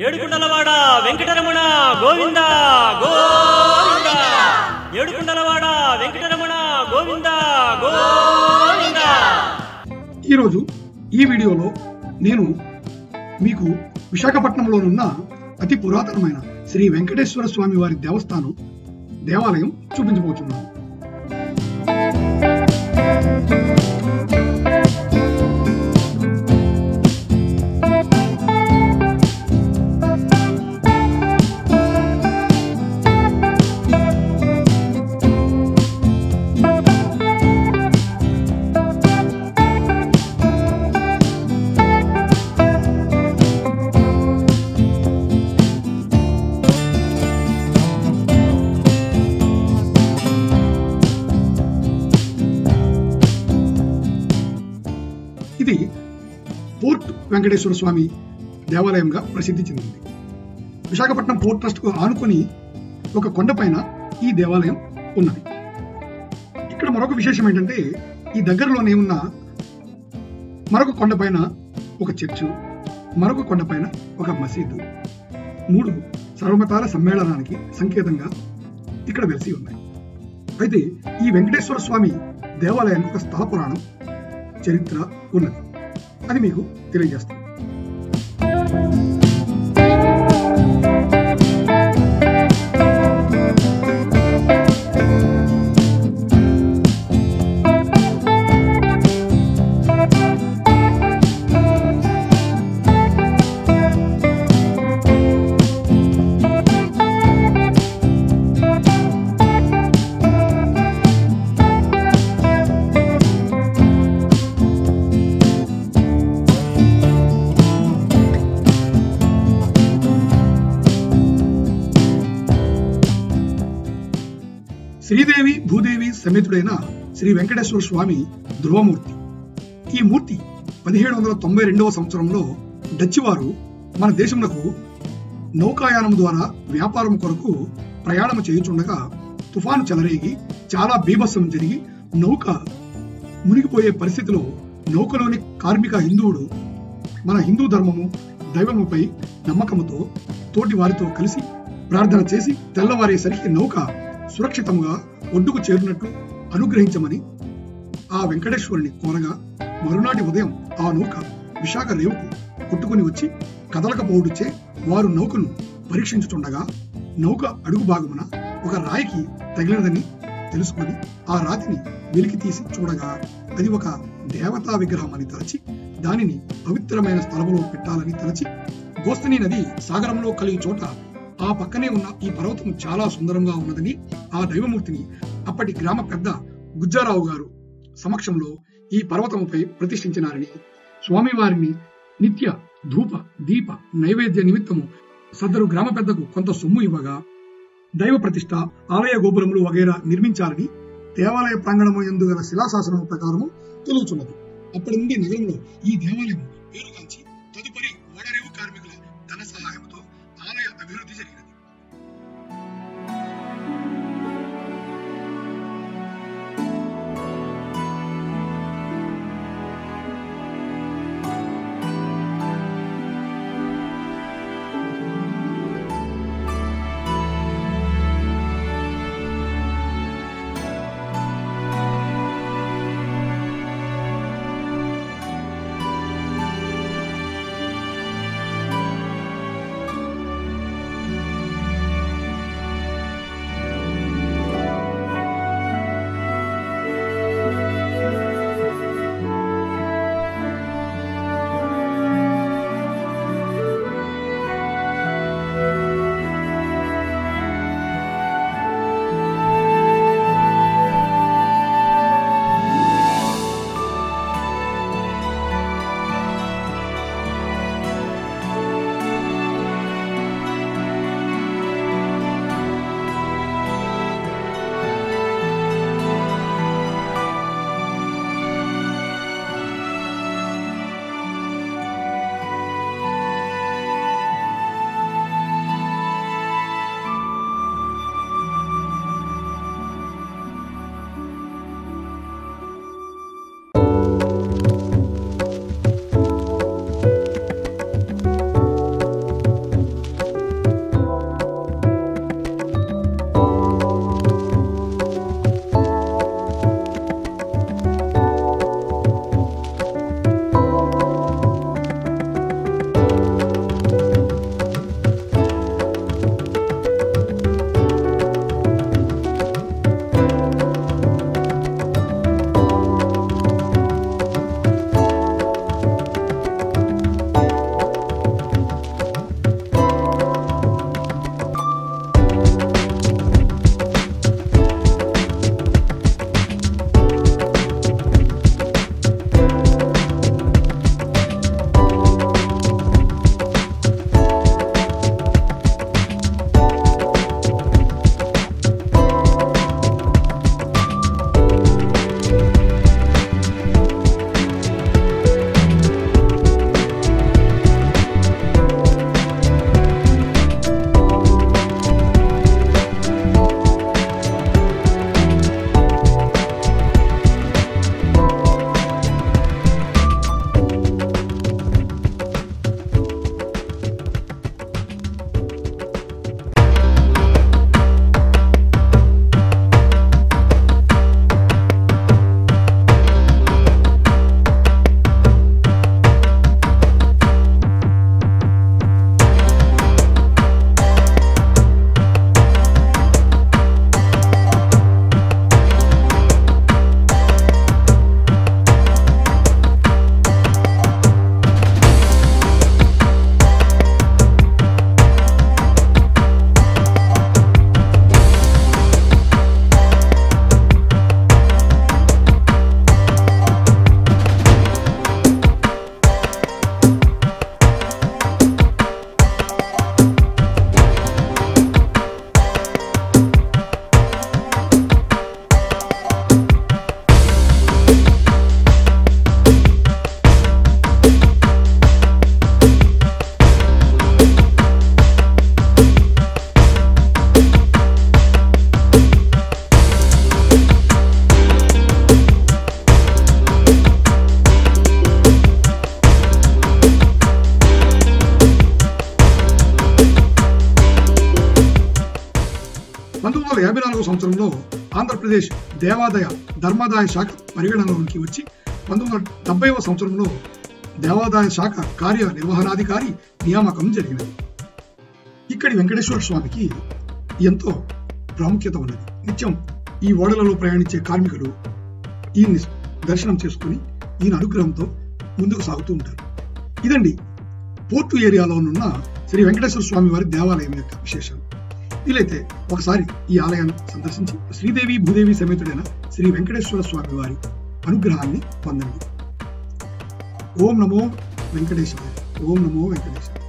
ఏడుకుండలవాడ వెంకటరమణ గోవింద గోవింద. ఏడుకుండలవాడ వెంకటరమణ గోవింద గోవింద. ఈరోజు ఈ వీడియోలో నేను మీకు విశాఖపట్నంలోనున్న అతి పురాతనమైన శ్రీ వెంకటేశ్వర స్వామి వారి దేవాలయం చూపించబోతున్నాను. ఇది పోర్ట్ వెంకటేశ్వర స్వామి దేవాలయంగా ప్రసిద్ధి చెందింది. విశాఖపట్నం పోర్ట్ ట్రస్ట్ కు ఆనుకొని ఒక కొండపైన ఈ దేవాలయం ఉన్నది. ఇక్కడ మరొక విశేషం ఏంటంటే, ఈ దగ్గరలోనే ఉన్న మరొక కొండపైన ఒక చర్చు, మరొక కొండపైన ఒక మసీదు, 3 సర్వమతాల సమ్మేళనానికి సంకేతంగా ఇక్కడ వెలిసి ఉన్నాయి. అయితే ఈ వెంకటేశ్వర స్వామి దేవాలయానికి ఒక స్థల పురాణం చరిత్ర ఉన్నది. అది మీకు తెలియజేస్తాను. శ్రీదేవి భూదేవి సమేతుడైన శ్రీ వెంకటేశ్వర స్వామి ధ్రువమూర్తి. ఈ మూర్తి 1792వ సంవత్సరంలో డచ్ వారు మన దేశమునకు నౌకాయానం ద్వారా వ్యాపారం కొరకు ప్రయాణం చేయుచుండగా తుఫాను చెలరేగి చాలా బీభత్సం జరిగి నౌక మునిగిపోయే పరిస్థితిలో నౌకలోని కార్మిక హిందువుడు మన హిందూ ధర్మము దైవముపై నమ్మకముతో తోటి వారితో కలిసి ప్రార్థన చేసి తెల్లవారేసరికి నౌక సురక్షితంగా ఒడ్డుకు చేరినట్లు అనుగ్రహించమని ఆ వెంకటేశ్వరుని కోరగా, మరునాటి ఉదయం ఆ నౌక విశాఖ రేవుకు కొట్టుకుని వచ్చి కదలకపోవడుచే వారు నౌకను పరీక్షించుతుండగా నౌక అడుగు భాగమున ఒక రాయికి తగిలినదని తెలుసుకొని ఆ రాతిని వెలికి తీసి చూడగా అది ఒక దేవతా విగ్రహం అని తలచి దానిని పవిత్రమైన స్థలములో పెట్టాలని తలచి, గోస్తని నది సాగరంలో కలిగి చోట ఆ పక్కనే ఉన్న ఈ పర్వతం చాలా సుందరంగా ఉన్నదని ఆ దైవమూర్తిని అప్పటి గ్రామ పెద్ద గుజ్జారావు గారు సమక్షంలో ఈ పర్వతముపై ప్రతిష్ఠించినారని, స్వామివారిని నిత్య ధూప దీప నైవేద్య నిమిత్తము సదరు గ్రామ పెద్దకు కొంత సొమ్ము ఇవ్వగా దైవ ప్రతిష్ఠ, ఆలయ గోపురములు వగైరా నిర్మించాలని దేవాలయ ప్రాంగణము యందు గల శిలాశాసనము ప్రకారము తెలుచున్నది. అప్పటి నుండి నగరంలో ఈ దేవాలయం పేరుగాంచి తదుపరి ఓడరేవు కార్మికుల ధన సహాయంతో ఆలయ అభివృద్ధి జరిగినది. ఆంధ్రప్రదేశ్ దేవాదాయ ధర్మాదాయ శాఖ పరిగణనలోకి వచ్చి 1970వ సంవత్సరంలో దేవాదాయ శాఖ కార్యనిర్వహణాధికారి నియామకం జరిగినది. ఇక్కడి వెంకటేశ్వర స్వామికి ఎంతో ప్రాముఖ్యత ఉన్నది. నిత్యం ఈ ఓడలలో ప్రయాణించే కార్మికులు ఈయన్ని దర్శనం చేసుకుని ఈయన అనుగ్రహంతో ముందుకు సాగుతూ ఉంటారు. ఇదండి పోర్టు ఏరియాలో ఉన్న శ్రీ వెంకటేశ్వర స్వామి వారి దేవాలయం యొక్క విశేషం. వీలైతే ఒకసారి ఈ ఆలయాన్ని సందర్శించి శ్రీదేవి భూదేవి సమేతుడైన శ్రీ వెంకటేశ్వర స్వామి వారి అనుగ్రహాన్ని పొందండి. ఓం నమో వెంకటేశ్వర. ఓం నమో వెంకటేశ్వర.